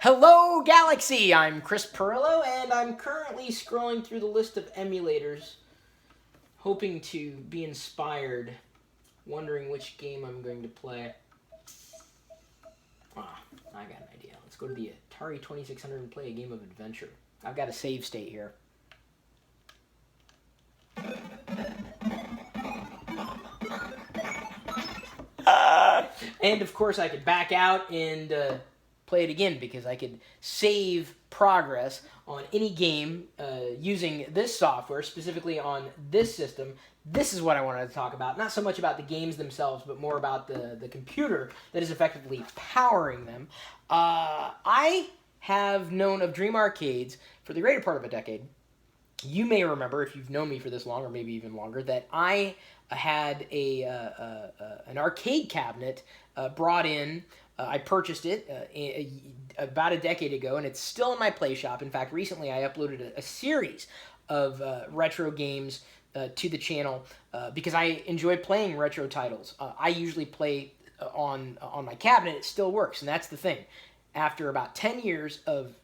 Hello, Galaxy! I'm Chris Pirillo, and I'm currently scrolling through the list of emulators, hoping to be inspired, wondering which game I'm going to play. Ah, I got an idea. Let's go to the Atari 2600 and play a game of adventure. I've got a save state here. And of course I could back out and play it again because I could save progress on any game using this software, specifically on this system. This is what I wanted to talk about. Not so much about the games themselves, but more about the computer that is effectively powering them. I have known of Dream Arcades for the greater part of a decade. You may remember, if you've known me for this long, or maybe even longer, that I had an arcade cabinet brought in. I purchased it about a decade ago, and it's still in my play shop. In fact, recently I uploaded a series of retro games to the channel because I enjoy playing retro titles. I usually play on my cabinet. It still works, and that's the thing. After about 10 years of,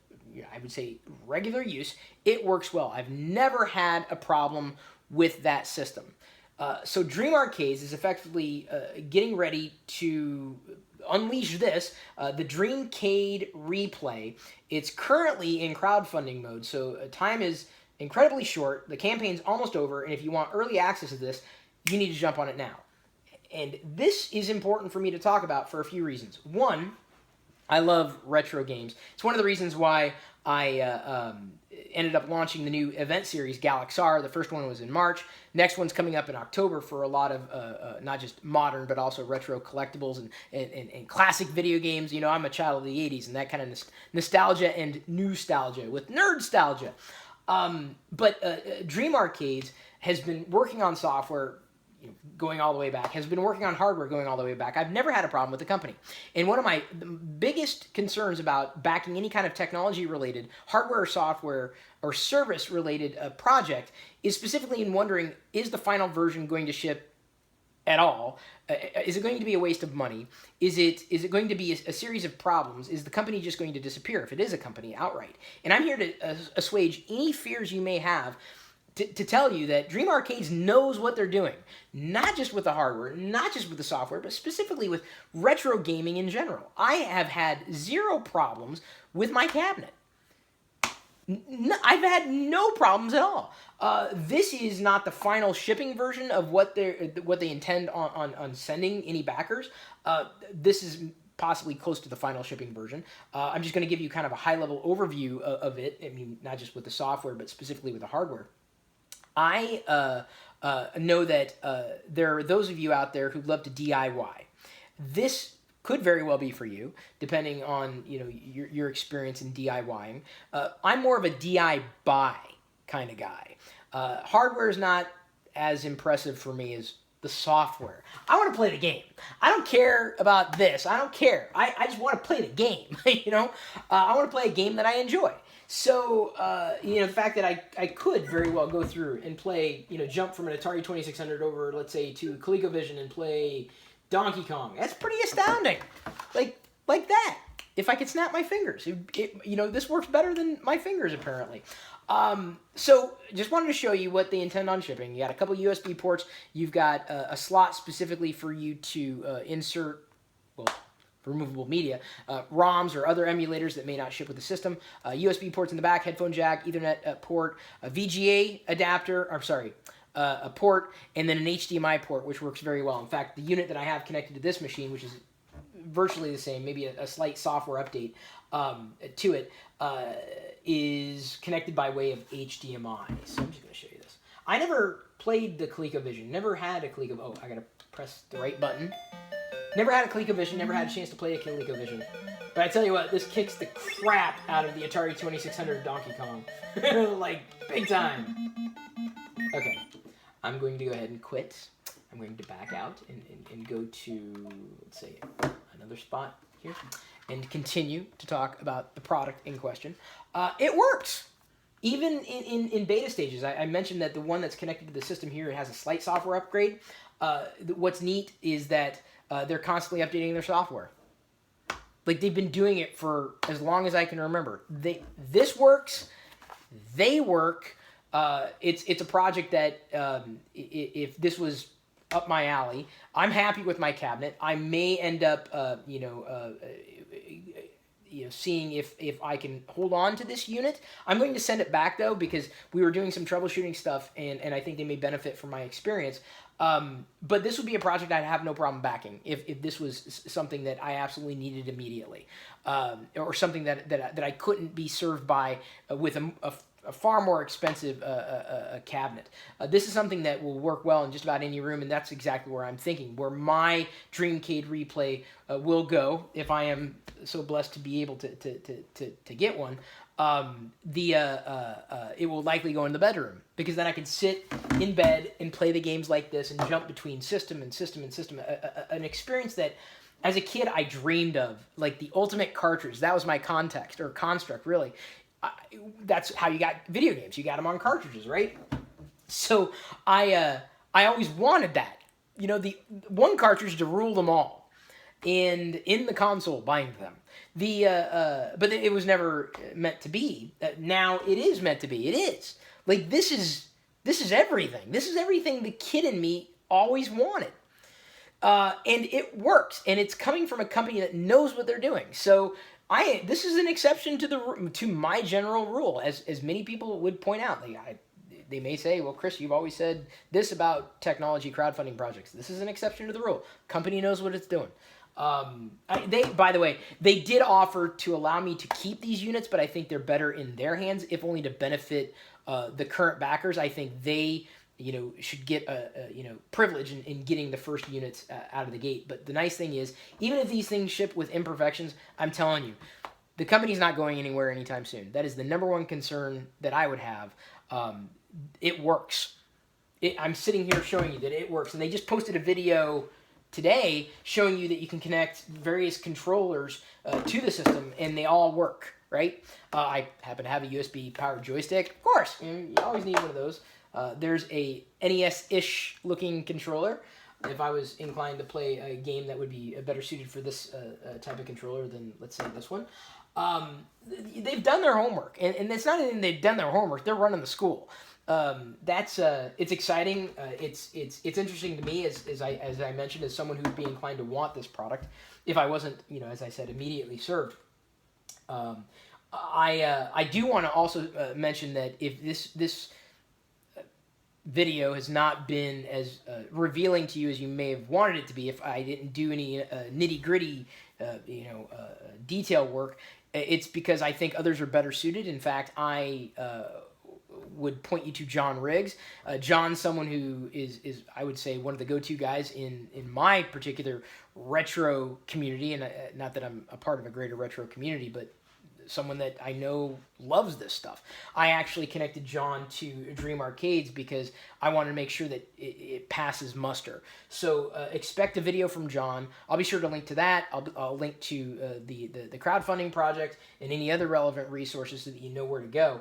I would say, regular use, it works well. I've never had a problem with that system. So Dream Arcades is effectively getting ready to unleash this, the Dreamcade Replay. It's currently in crowdfunding mode, so time is incredibly short. The campaign's almost over, and if you want early access to this, you need to jump on it now. And this is important for me to talk about for a few reasons. One, I love retro games. It's one of the reasons why I ended up launching the new event series, Galaxar. The first one was in March. Next one's coming up in October for a lot of not just modern, but also retro collectibles and classic video games. You know, I'm a child of the 80s, and that kind of nostalgia and nostalgia with nerd-stalgia. But Dream Arcades has been working on software going all the way back, has been working on hardware going all the way back. I've never had a problem with the company. And one of my biggest concerns about backing any kind of technology-related, hardware or software or service-related project is specifically in wondering, is the final version going to ship at all? Is it going to be a waste of money? Is it going to be a series of problems? Is the company just going to disappear if it is a company outright? And I'm here to assuage any fears you may have to tell you that Dream Arcades knows what they're doing, not just with the hardware, not just with the software, but specifically with retro gaming in general. I have had zero problems with my cabinet. I've had no problems at all. This is not the final shipping version of what they intend on sending any backers. This is possibly close to the final shipping version. I'm just going to give you kind of a high-level overview of it. I mean, not just with the software, but specifically with the hardware. I know that there are those of you out there who love to DIY. This could very well be for you, depending on your experience in DIYing. I'm more of a DIY buy kind of guy. Hardware is not as impressive for me as the software. I want to play the game. I don't care about this. I don't care. I just want to play the game. I want to play a game that I enjoy. So, the fact that I could very well go through and play, jump from an Atari 2600 over, let's say, to ColecoVision and play Donkey Kong. That's pretty astounding. Like that. If I could snap my fingers. This works better than my fingers, apparently. So, just wanted to show you what they intend on shipping. You got a couple USB ports. You've got a slot specifically for you to insert, removable media, ROMs or other emulators that may not ship with the system, USB ports in the back, headphone jack, Ethernet port, a VGA adapter, a port, and then an HDMI port, which works very well. In fact, the unit that I have connected to this machine, which is virtually the same, maybe a slight software update to it, is connected by way of HDMI. So I'm just going to show you this. I never played the ColecoVision, never had a ColecoVision. Oh, I got to press the right button. Never had a ColecoVision, never had a chance to play a ColecoVision. But I tell you what, this kicks the crap out of the Atari 2600 Donkey Kong. Like, big time. Okay, I'm going to go ahead and quit. I'm going to back out and go to, let's say, another spot here, and continue to talk about the product in question. It works! Even in beta stages. I mentioned that the one that's connected to the system here has a slight software upgrade. What's neat is that they're constantly updating their software. Like, they've been doing it for as long as I can remember. This works. They work. It's a project that if this was up my alley, I'm happy with my cabinet. I may end up, seeing if I can hold on to this unit. I'm going to send it back, though, because we were doing some troubleshooting stuff, and I think they may benefit from my experience. But this would be a project I'd have no problem backing if this was something that I absolutely needed immediately, or something that I couldn't be served by with a far more expensive cabinet. This is something that will work well in just about any room, and that's exactly where I'm thinking, where my Dreamcade Replay will go if I am so blessed to be able to get one. It will likely go in the bedroom, because then I can sit in bed and play the games like this and jump between system and system and system. An experience that, as a kid, I dreamed of, like the ultimate cartridge. That was my context, or construct, really. That's how you got video games. You got them on cartridges, right? So I always wanted that. The one cartridge to rule them all, and in the console bind them. But it was never meant to be. Now it is meant to be. It is. Like, this is everything. This is everything the kid in me always wanted. And it works. And it's coming from a company that knows what they're doing. So this is an exception to my general rule, as many people would point out. They may say, well, Chris, you've always said this about technology crowdfunding projects. This is an exception to the rule. Company knows what it's doing. By the way, they did offer to allow me to keep these units, but I think they're better in their hands, if only to benefit the current backers. I think they should get privilege in getting the first units out of the gate. But the nice thing is, even if these things ship with imperfections, I'm telling you, the company's not going anywhere anytime soon. That is the number one concern that I would have. It works. I'm sitting here showing you that it works. And they just posted a video today showing you that you can connect various controllers to the system, and they all work, right? I happen to have a USB powered joystick. Of course, you always need one of those. There's a NES-ish looking controller. If I was inclined to play a game that would be better suited for this type of controller than, let's say, this one. They've done their homework, and it's not even they've done their homework. They're running the school. It's exciting. It's interesting to me, as I mentioned, as someone who'd be inclined to want this product, if I wasn't, as I said, immediately served. I do want to also mention that if this video has not been as revealing to you as you may have wanted it to be, if I didn't do any nitty-gritty, detail work, it's because I think others are better suited. In fact, I would point you to John Riggs. John's someone who is I would say one of the go-to guys in my particular retro community, and not that I'm a part of a greater retro community, but someone that I know loves this stuff. I actually connected John to Dream Arcades because I wanted to make sure that it passes muster. So expect a video from John. I'll be sure to link to that. I'll link to the crowdfunding project and any other relevant resources so that you know where to go.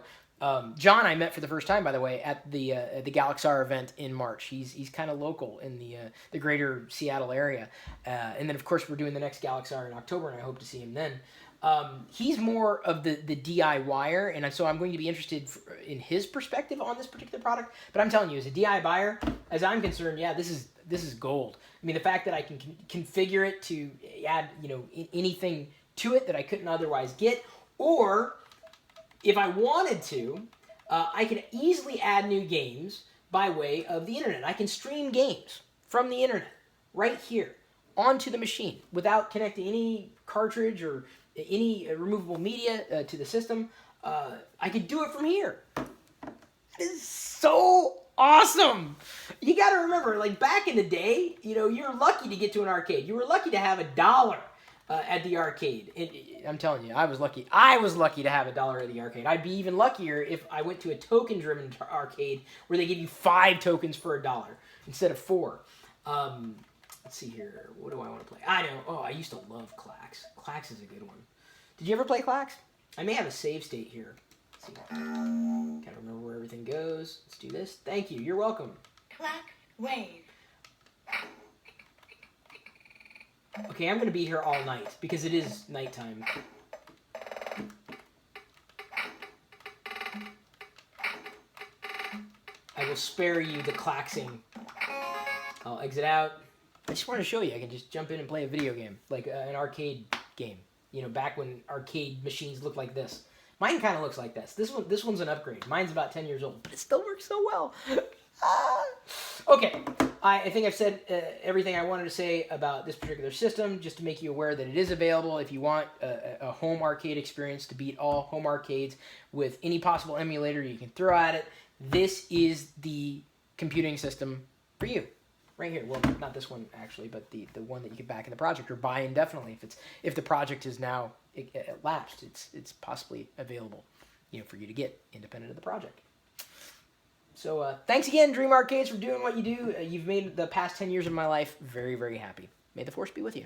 John I met for the first time, by the way, at the Galaxar event in March. He's kind of local in the greater Seattle area. And then, of course, we're doing the next Galaxar in October, and I hope to see him then. He's more of the DIYer, and so I'm going to be interested in his perspective on this particular product. But I'm telling you, as a DIYer, as I'm concerned, yeah, this is gold. I mean, the fact that I can configure it to add anything to it that I couldn't otherwise get, or if I wanted to, I could easily add new games by way of the internet. I can stream games from the internet right here onto the machine without connecting any cartridge or any removable media to the system. I could do it from here. That is so awesome. You got to remember, like back in the day, you're lucky to get to an arcade. You were lucky to have $1 at the arcade. I'm telling you, I was lucky. I was lucky to have $1 at the arcade. I'd be even luckier if I went to a token-driven arcade where they give you 5 tokens for $1 instead of 4. Let's see here. What do I want to play? I know. Oh, I used to love Clax. Clax is a good one. Did you ever play Clax? I may have a save state here. Let's see. Gotta remember where everything goes. Let's do this. Thank you. You're welcome. Clack wave. Okay, I'm going to be here all night because it is nighttime. I will spare you the claxing. I'll exit out. I just wanted to show you. I can just jump in and play a video game, like an arcade game. You know, back when arcade machines looked like this. Mine kind of looks like this. This one's an upgrade. Mine's about 10 years old, but it still works so well. Okay, I think I've said everything I wanted to say about this particular system, just to make you aware that it is available if you want a home arcade experience to beat all home arcades with any possible emulator you can throw at it. This is the computing system for you. Right here. Well, not this one actually, but the one that you can back in the project or buy indefinitely if the project is now lapsed. It's possibly available, you know, for you to get independent of the project. So thanks again, Dream Arcades, for doing what you do. You've made the past 10 years of my life very, very happy. May the force be with you.